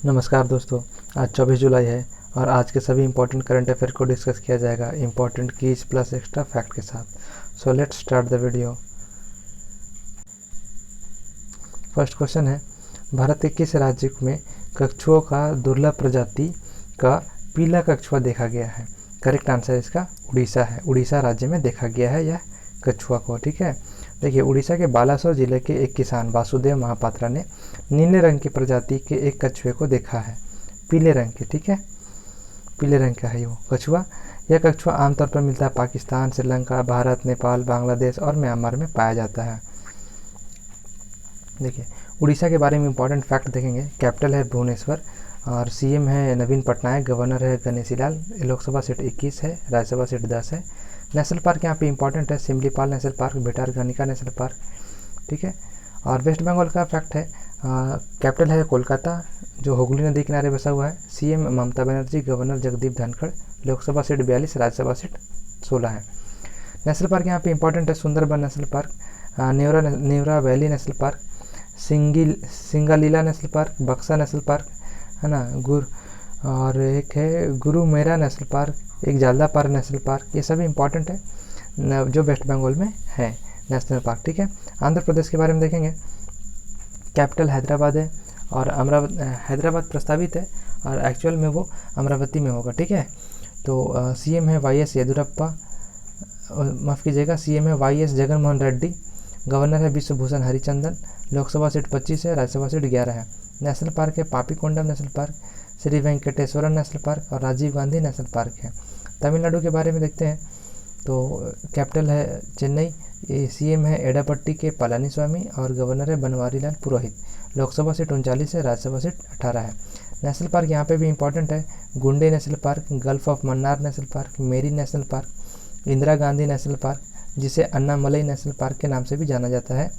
नमस्कार दोस्तों, आज 24 जुलाई है और आज के सभी इंपॉर्टेंट करंट अफेयर को डिस्कस किया जाएगा important keys plus extra fact के साथ। So let's start the video. First question है, भारत के किस राज्य में कछुओं का दुर्लभ प्रजाति का पीला कछुआ देखा गया है? करेक्ट आंसर इसका उड़ीसा है। उड़ीसा राज्य में देखा गया है यह कछुआ को। ठीक है, देखिए उड़ीसा के बालासोर जिले के एक किसान वासुदेव महापात्रा ने नीले रंग की प्रजाति के एक कछुए को देखा है, पीले रंग के। ठीक है, पीले रंग का है वो कछुआ। यह कछुआ आमतौर पर मिलता है पाकिस्तान, श्रीलंका, भारत, नेपाल, बांग्लादेश और म्यांमार में पाया जाता है। देखिए उड़ीसा के बारे में इंपॉर्टेंट फैक्ट देखेंगे। कैपिटल है भुवनेश्वर और सीएम है नवीन पटनायक, गवर्नर है गणेशी लाल, लोकसभा सीट 21 है, राज्यसभा सीट 10 है। नेशनल पार्क यहाँ पे इंपॉर्टेंट है, Simlipal national park, Bhitarkanika national park. ठीक है, और वेस्ट बंगाल का फैक्ट है, कैपिटल है कोलकाता जो हुगली नदी किनारे बसा हुआ है। CM Mamata Banerjee, governor Jagdeep Dhankhar, Lok Sabha seat 42, Rajya Sabha seat 16 है। नेशनल पार्क यहाँ पे इंपॉर्टेंट है, Sundarban national park, Neora valley national park, Singalila national park, Buxa national park है ना, और एक है गुरुमेरा नेशनल पार्क, एक जालदा पार्क नेशनल पार्क। ये सभी इंपॉर्टेंट है जो वेस्ट बंगाल में है नेशनल पार्क। ठीक है, आंध्र प्रदेश के बारे में देखेंगे। कैपिटल हैदराबाद है और हैदराबाद प्रस्तावित है और एक्चुअल में वो अमरावती में होगा। ठीक है, तो सीएम है वाईएस येदियुरप्पा, माफ़ कीजिएगा, सीएम है वाईएस जगनमोहन रेड्डी, गवर्नर है विश्वभूषण हरिचंदन, लोकसभा सीट 25 है, राज्यसभा सीट 11 है। नेशनल पार्क है Papikondam national park, Sri Venkateswaram national park और राजीव गांधी नेशनल पार्क है। तमिलनाडु के बारे में देखते हैं, तो कैपिटल है चेन्नई, सीएम है एडापट्टी के पलानीस्वामी और गवर्नर है बनवारी लाल पुरोहित, लोकसभा सीट 39 है, राज्यसभा सीट 18 है। नेशनल पार्क यहाँ पे भी इंपॉर्टेंट है, Guindy national park, gulf of Mannar national park, मेरी national park, Indira Gandhi national park जिसे अन्नामलई नेशनल पार्क के नाम से भी जाना जाता है,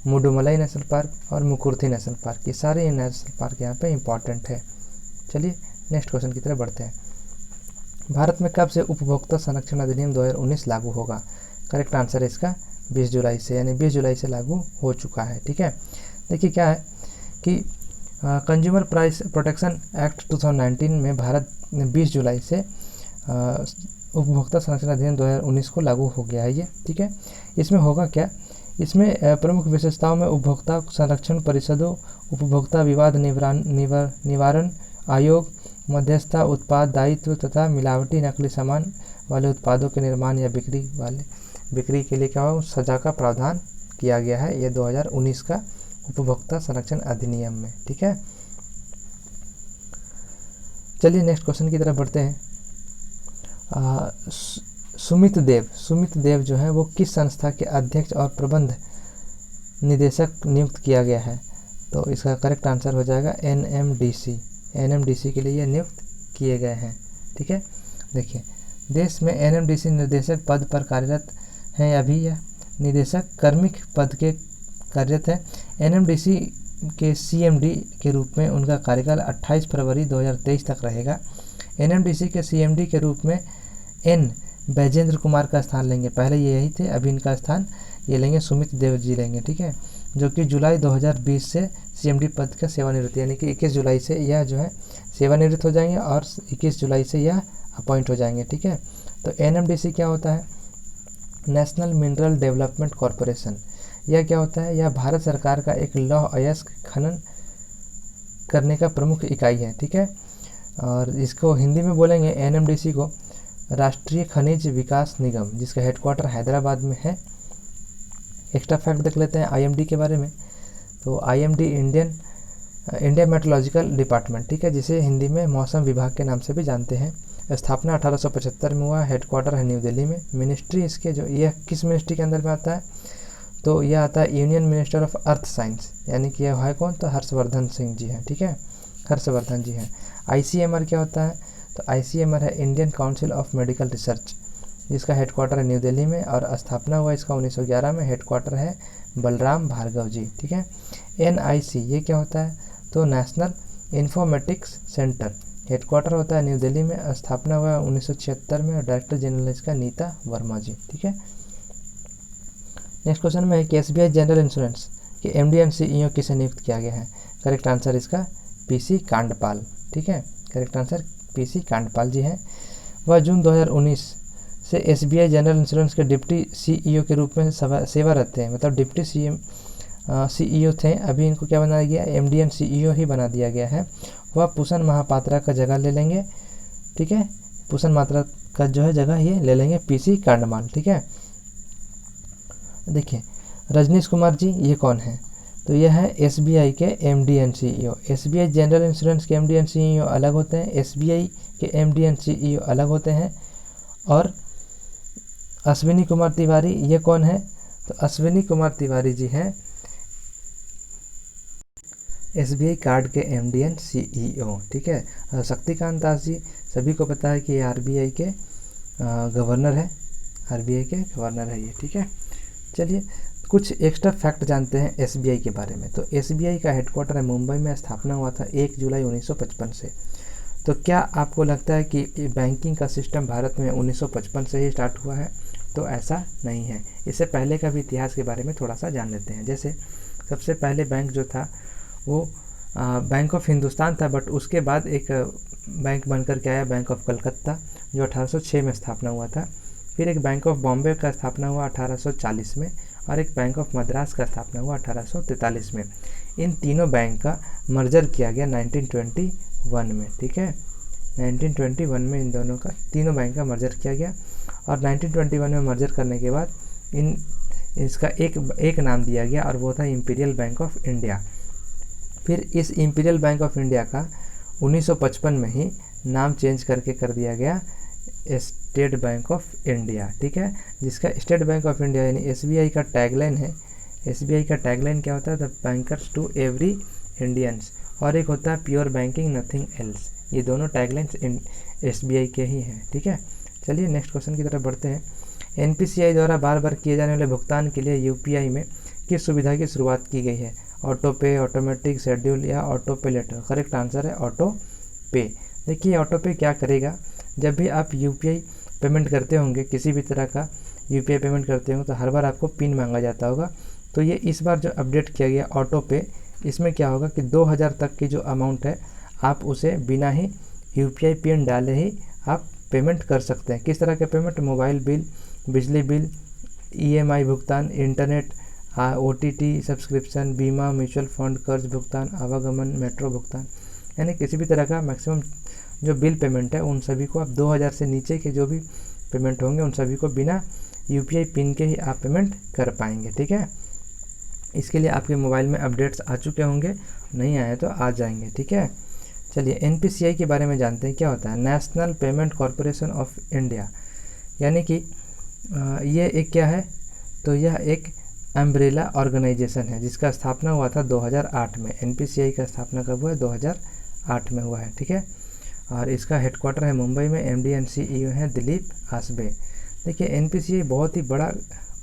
मुडुमलई नेशनल पार्क और मुकुर्थी नेशनल पार्क। ये सारे नेशनल पार्क यहाँ पे इंपॉर्टेंट है। चलिए नेक्स्ट क्वेश्चन की तरफ बढ़ते हैं। भारत में कब से उपभोक्ता संरक्षण अधिनियम 2019 लागू होगा? करेक्ट आंसर है इसका 20 जुलाई से, यानी 20 जुलाई से लागू हो चुका है। ठीक है, देखिए क्या है कि कंज्यूमर प्राइस प्रोटेक्शन एक्ट 2019 में भारत ने 20 जुलाई से उपभोक्ता संरक्षण अधिनियम 2019 को लागू हो गया है ये। ठीक है, इसमें होगा क्या, इसमें प्रमुख विशेषताओं में उपभोक्ता संरक्षण परिषदों, उपभोक्ता विवाद निवारण आयोग, मध्यस्थता, उत्पाद दायित्व तथा मिलावटी नकली सामान वाले उत्पादों के निर्माण या बिक्री के लिए क्या हो सजा का प्रावधान किया गया है ये 2019 का उपभोक्ता संरक्षण अधिनियम में। ठीक है, चलिए नेक्स्ट क्वेश्चन की तरफ बढ़ते हैं। सुमित देव जो है वो किस संस्था के अध्यक्ष और प्रबंध निदेशक नियुक्त किया गया है? तो इसका करेक्ट आंसर हो जाएगा एनएमडीसी के लिए ये नियुक्त किए गए हैं। ठीक है, देखिए देश में एनएमडीसी निर्देशक पद पर कार्यरत हैं। अभी यह निदेशक कार्मिक पद के कार्यरत है। एनएमडीसी के सीएमडी के रूप में उनका कार्यकाल 28 फरवरी 2023 तक रहेगा। एनएमडीसी के सीएमडी के रूप में एन बैजेंद्र कुमार का स्थान लेंगे, पहले ये यही थे, अभी इनका स्थान ये लेंगे सुमित देव जी लेंगे। ठीक है, जो कि जुलाई 2020 से सीएमडी पद का सेवानिवृत्ति, यानी कि 21 जुलाई से यह जो है सेवानिवृत्त हो जाएंगे और 21 जुलाई से यह अपॉइंट हो जाएंगे। ठीक है, तो एनएमडीसी क्या होता है? National mineral development corporation. यह क्या होता है? यह भारत सरकार का एक लौह अयस्क खनन करने का प्रमुख इकाई है। ठीक है, और इसको हिंदी में बोलेंगे एनएमडीसी को राष्ट्रीय खनिज विकास निगम, जिसका हेडक्वार्टर हैदराबाद में है। एक्स्ट्रा फैक्ट देख लेते हैं आईएमडी के बारे में। तो आईएमडी इंडिया मेट्रोलॉजिकल डिपार्टमेंट, ठीक है, जिसे हिंदी में मौसम विभाग के नाम से भी जानते हैं। स्थापना 1875 में हुआ, हेडक्वार्टर है न्यू दिल्ली में। मिनिस्ट्री इसके जो यह किस मिनिस्ट्री के अंदर में आता है? तो यह आता है union minister of earth science, यानी कि यह है कौन? तो हर्षवर्धन सिंह जी हैं। ठीक है, हर्षवर्धन जी हैं। आईसीएमआर क्या होता है? तो आईसीएमआर है Indian council of medical research, जिसका हेडक्वार्टर है न्यू दिल्ली में और स्थापना हुआ इसका 1911 में। हेडक्वार्टर है बलराम भार्गव जी। ठीक है, एनआईसी ये क्या होता है? तो नेशनल इन्फॉर्मेटिक्स सेंटर, हेडक्वार्टर होता है न्यू दिल्ली में। स्थापना हुआ 1976 में और डायरेक्टर जनरल इसका नीता वर्मा जी। ठीक है, नेक्स्ट क्वेश्चन में है कि एसबीआई जनरल इंश्योरेंस के एमडी एंड सीईओ किसे नियुक्त किया गया है? करेक्ट आंसर इसका पीसी कांडपाल, ठीक है, करेक्ट आंसर पीसी कांडपाल जी हैं। वह जून 2019 से एसबीआई जनरल इंश्योरेंस के डिप्टी सीईओ के रूप में सेवारत हैं, मतलब डिप्टी सीईओ थे, अभी इनको क्या बनाया गया, एमडी एंड सीईओ ही बना दिया गया है। वह पूषण महापात्रा का जगह ले लेंगे, ठीक है, पूषण महापात्रा का जो है जगह ये ले लेंगे पीसी कांडपाल, ठीक है। देखिए रजनीश कुमार जी ये कौन है, तो यह है एसबीआई के MD and CEO. SBI general insurance के एमडी एंड सीईओ अलग होते हैं, एसबीआई के एमडी एंड सीईओ अलग होते हैं। और अश्विनी कुमार तिवारी ये कौन है, तो अश्विनी कुमार तिवारी जी हैं एसबीआई कार्ड के एमडी एंड सीईओ, ठीक है। शक्तिकांत दास जी सभी को पता है कि आरबीआई के गवर्नर है, आरबीआई के गवर्नर है ये, ठीक है। चलिए कुछ एक्स्ट्रा फैक्ट जानते हैं एसबीआई के बारे में। तो एसबीआई का हेडक्वार्टर है मुंबई में, स्थापना हुआ था 1 जुलाई 1955 से। तो क्या आपको लगता है कि बैंकिंग का सिस्टम भारत में 1955 से ही स्टार्ट हुआ है, तो ऐसा नहीं है। इससे पहले का भी इतिहास के बारे में थोड़ा सा जान लेते हैं। जैसे सबसे पहले बैंक जो था वो बैंक ऑफ हिंदुस्तान था, बट उसके बाद एक बैंक बनकर के आया बैंक ऑफ कलकत्ता, जो 1806 में स्थापना हुआ था। फिर एक बैंक ऑफ बॉम्बे का स्थापना हुआ 1840 में, और एक बैंक ऑफ मद्रास का स्थापना हुआ 1843 में। इन तीनों बैंक का मर्जर किया गया 1921 में, ठीक है, 1921 में इन दोनों का, तीनों बैंक का मर्जर किया गया। और 1921 में मर्जर करने के बाद इसका एक नाम दिया गया, और वो था इंपीरियल बैंक ऑफ इंडिया। फिर इस इंपीरियल बैंक ऑफ इंडिया का 1955 में ही नाम चेंज करके कर दिया गया स्टेट बैंक ऑफ इंडिया, ठीक है, जिसका स्टेट बैंक ऑफ इंडिया यानी एसबीआई का टैगलाइन है। एसबीआई का टैगलाइन क्या होता है, the bankers to every Indians, और एक होता है प्योर बैंकिंग नथिंग एल्स। ये दोनों टैगलाइंस एसबीआई के ही हैं, ठीक है। चलिए नेक्स्ट क्वेश्चन की तरफ बढ़ते हैं। एनपीसीआई द्वारा बार बार किए जाने वाले भुगतान के लिए यूपीआई में किस सुविधा की शुरुआत की गई है, ऑटो पे, ऑटोमेटिक शेड्यूल या ऑटो पे लेटर। करेक्ट आंसर है ऑटो पे। देखिए ऑटो पे क्या करेगा, जब भी आप यूपीआई पेमेंट करते होंगे, किसी भी तरह का यूपीआई पेमेंट करते होंगे, तो हर बार आपको पिन मांगा जाता होगा। तो ये इस बार जो अपडेट किया गया ऑटो पे, इसमें क्या होगा कि 2000 तक की जो अमाउंट है आप उसे बिना ही यूपीआई पिन डाले ही आप पेमेंट कर सकते हैं। किस तरह के पेमेंट, मोबाइल बिल, बिजली बिल, ईएमआई भुगतान, इंटरनेट, ओटीटी सब्सक्रिप्शन, बीमा, म्यूचुअल फंड, कर्ज भुगतान, आवागमन, मेट्रो भुगतान, यानी किसी भी तरह का मैक्सिमम जो बिल पेमेंट है उन सभी को आप 2000 से नीचे के जो भी पेमेंट होंगे उन सभी को बिना यूपीआई पिन के ही आप पेमेंट कर पाएंगे, ठीक है। इसके लिए आपके मोबाइल में अपडेट्स आ चुके होंगे, नहीं आए तो आ जाएंगे, ठीक है। चलिए एनपीसीआई के बारे में जानते हैं क्या होता है, national payment corporation of India, यानी कि ये एक क्या है, तो यह एक अम्ब्रेला ऑर्गेनाइजेशन है जिसका स्थापना हुआ था 2008 में। एनपीसीआई का स्थापना कब हुआ है, 2008 में हुआ है, ठीक है। और इसका हेडक्वार्टर है मुंबई में, एमडी एंड सीईओ हैं दिलीप आसबे। देखिए एनपीसीआई बहुत ही बड़ा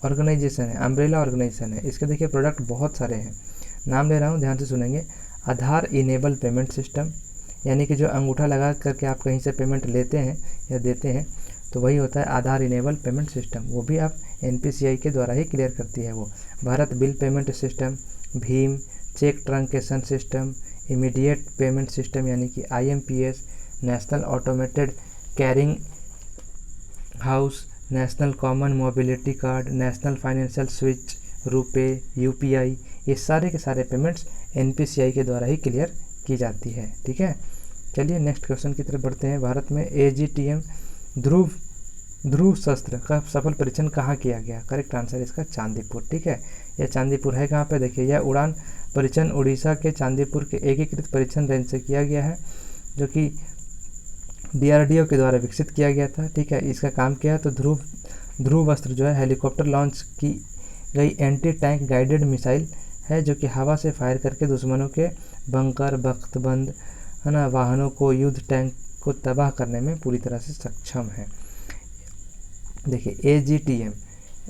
ऑर्गेनाइजेशन है, अम्ब्रेला ऑर्गेनाइजेशन है। इसके देखिए प्रोडक्ट बहुत सारे हैं, नाम ले रहा हूँ, ध्यान से सुनेंगे। आधार इनेबल पेमेंट सिस्टम, यानी कि जो अंगूठा लगा करके आप कहीं से पेमेंट लेते हैं या देते हैं तो वही होता है आधार इनेबल पेमेंट सिस्टम, वो भी आप एनपीसीआई के द्वारा ही क्लियर करती है वो। भारत बिल पेमेंट सिस्टम, भीम, cheque truncation system, immediate payment system यानी कि IMPS, national automated clearing house, national common mobility card, national financial switch, RuPay, UPI, ये सारे के सारे पेमेंट्स एनपीसीआई के द्वारा ही क्लियर की जाती है, ठीक है। चलिए नेक्स्ट क्वेश्चन की तरफ बढ़ते हैं। भारत में एजीटीएम ध्रुव शस्त्र का सफल परीक्षण कहाँ किया गया, करेक्ट आंसर इसका चांदीपुर, ठीक है। यह चांदीपुर है कहाँ पे, देखिए यह उड़ान परीक्षण उड़ीसा के चांदीपुर के एकीकृत परीक्षण रेंज से किया गया है, जो कि डीआरडीओ के द्वारा विकसित किया गया था, ठीक है। इसका काम क्या है, तो ध्रुवस्त्र जो है हेलीकॉप्टर लॉन्च की गई एंटी टैंक गाइडेड मिसाइल है, जो कि हवा से फायर करके दुश्मनों के बंकर, बख्तबंद, है ना, वाहनों को, युद्ध टैंक को तबाह करने में पूरी तरह से सक्षम है। देखिए एजीटीएम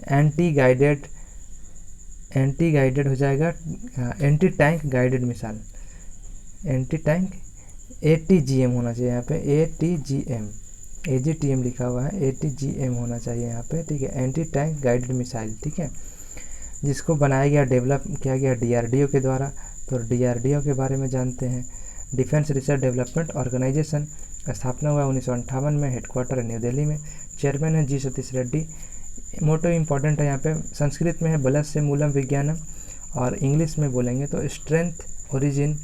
एंटी गाइडेड हो जाएगा, anti tank guided missile, anti tank ATGM होना चाहिए यहाँ पे, एटीजीएम, एजीटीएम लिखा हुआ है, एटीजीएम होना चाहिए यहाँ पे, ठीक है। एंटी टैंक गाइडेड मिसाइल, ठीक है, जिसको बनाया गया, डेवलप किया गया डीआरडीओ के द्वारा। तो डीआरडीओ के बारे में जानते हैं। डिफेंस रिसर्च डेवलपमेंट ऑर्गेनाइजेशन, स्थापना हुआ 1958 में, हेडक्वार्टर है न्यू दिल्ली में, चेयरमैन है जी सतीश रेड्डी। मोटो इंपॉर्टेंट है यहाँ पे, संस्कृत में है बलस्य मूलम विज्ञानम, और इंग्लिश में बोलेंगे तो strength origin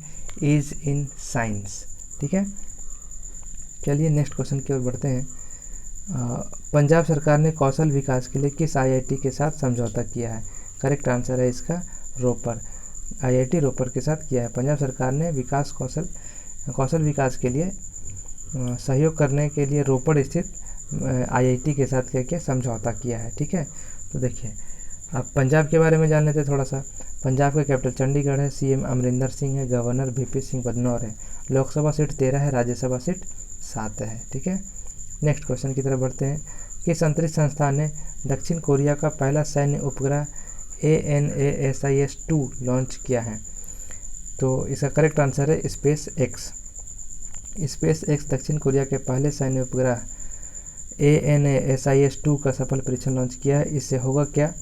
is in science. ठीक है, चलिए नेक्स्ट क्वेश्चन की ओर बढ़ते हैं। पंजाब सरकार ने कौशल विकास के लिए किस आईआईटी के साथ समझौता किया है? करेक्ट आंसर है इसका रोपर, आईआईटी रोपर के साथ किया है। पंजाब सरकार ने कौशल विकास के लिए सहयोग करने के लिए रोपड़ स्थित आईआईटी के साथ क्या किया, समझौता किया है। ठीक है, तो देखिए अब पंजाब के बारे में जान लेते हैं थोड़ा सा। पंजाब का कैपिटल चंडीगढ़ है, सीएम अमरिंदर सिंह है, गवर्नर वीपी सिंह बदनौर है, लोकसभा सीट 13 है, राज्यसभा सीट 7 है। ठीक है, नेक्स्ट क्वेश्चन की तरफ बढ़ते हैं। किस अंतरिक्ष संस्थान ने दक्षिण कोरिया का पहला सैन्य उपग्रह ANASIS-2 लॉन्च किया है? तो इसका करेक्ट आंसर है स्पेस एक्स। स्पेस एक्स दक्षिण कोरिया के पहले सैन्य उपग्रह ANASIS-2 का सफल परीक्षण लॉन्च किया है। इससे होगा क्या,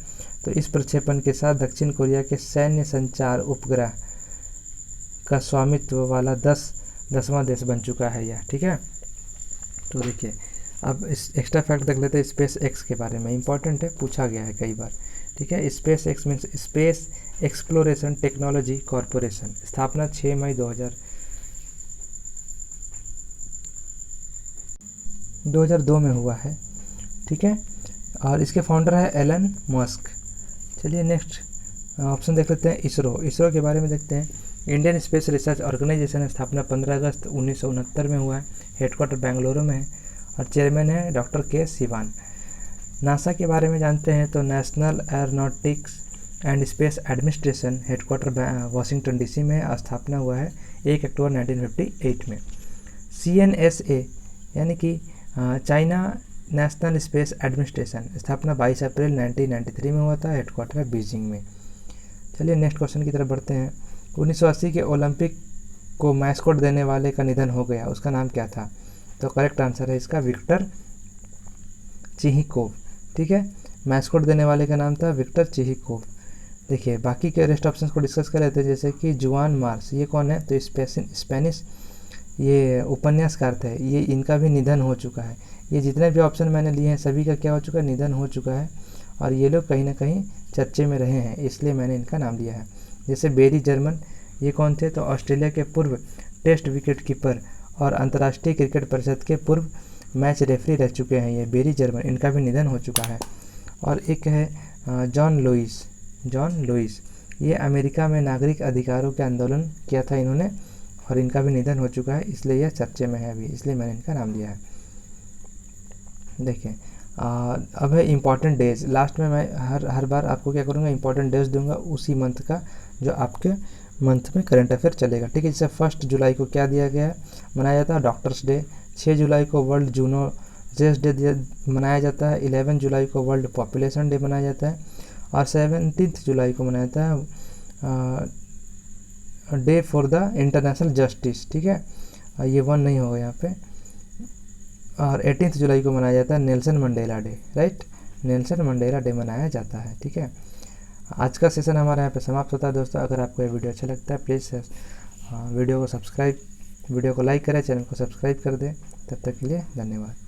तो इस प्रक्षेपण के साथ दक्षिण कोरिया के सैन्य संचार उपग्रह का स्वामित्व वाला 10वां देश बन चुका है यह। ठीक है, तो देखिए अब इस एक्स्ट्रा फैक्ट देख लेते हैं स्पेस एक्स के बारे में, इंपॉर्टेंट है, पूछा गया है कई बार। ठीक है, space x means space exploration technology corporation, स्थापना 6 मई 2002 में हुआ है। ठीक है, और इसके फाउंडर है एलन मस्क। चलिए नेक्स्ट ऑप्शन देख लेते हैं इसरो के बारे में देखते हैं। इंडियन स्पेस रिसर्च ऑर्गेनाइजेशन स्थापना 15 अगस्त 1969 में हुआ है, हेडक्वार्टर बेंगलुरु में है, और चेयरमैन है डॉक्टर के सिवान। नासा के बारे में जानते हैं तो national aeronautics and space administration, headquarter Washington DC में, स्थापना हुआ है 1 अक्टूबर 1958 में। CNSA यानी कि चाइना नेशनल स्पेस एडमिनिस्ट्रेशन, स्थापना 22 अप्रैल 1993 में हुआ था, हेडक्वार्टर है बीजिंग में। चलिए नेक्स्ट क्वेश्चन की तरफ बढ़ते हैं। 1980 के ओलंपिक को मैस्कोट देने वाले का निधन हो गया, उसका नाम क्या था? तो करेक्ट आंसर है इसका विक्टर चिहिकोव। ठीक है, मैस्कोट देने वाले का नाम था विक्टर चिहिकोव। देखिए बाकी के रेस्ट ऑप्शंस को डिस्कस कर लेते हैं, जैसे कि जुआन मार्स, ये कौन है? तो स्पेनिश ये उपन्यासकार थे, ये इनका भी निधन हो चुका है। ये जितने भी ऑप्शन मैंने लिए हैं सभी का क्या हो चुका है, निधन हो चुका है, और ये लोग कहीं ना कहीं चर्चे में रहे हैं, इसलिए मैंने इनका नाम लिया है। जैसे बेरी जर्मन, ये कौन थे? तो ऑस्ट्रेलिया के पूर्व टेस्ट विकेट कीपर और अंतर्राष्ट्रीय क्रिकेट परिषद के पूर्व मैच रेफरी रह चुके हैं, ये बेरी जर्मन, इनका भी निधन हो चुका है। और एक है जॉन लुइस, ये अमेरिका में नागरिक अधिकारों के आंदोलन किया था इन्होंने, और इनका भी निधन हो चुका है, इसलिए यह चर्चे में है अभी, इसलिए मैंने इनका नाम लिया है। देखिए अब है इम्पॉर्टेंट डेज। लास्ट में मैं हर बार आपको क्या करूँगा, इम्पॉर्टेंट डेज दूंगा उसी मंथ का जो आपके मंथ में करंट अफेयर चलेगा। ठीक है, जैसे 1 जुलाई को क्या दिया गया है, मनाया जाता है डॉक्टर्स डे। 6 जुलाई को वर्ल्ड जूनोसिस डे मनाया जाता है। 11 जुलाई को वर्ल्ड पॉपुलेशन डे मनाया जाता है, और 17 जुलाई को मनाया जाता है day for the international justice. ठीक है, ये 1 नहीं होगा यहाँ पे। और 18 जुलाई को मनाया जाता है Nelson Mandela day, right, Nelson Mandela day मनाया जाता है। ठीक है, आज का सेशन हमारा यहाँ पे समाप्त होता है दोस्तों। अगर आपको ये वीडियो अच्छा लगता है प्लीज़ वीडियो को लाइक करें, चैनल को सब्सक्राइब कर दें। तब तक के लिए धन्यवाद।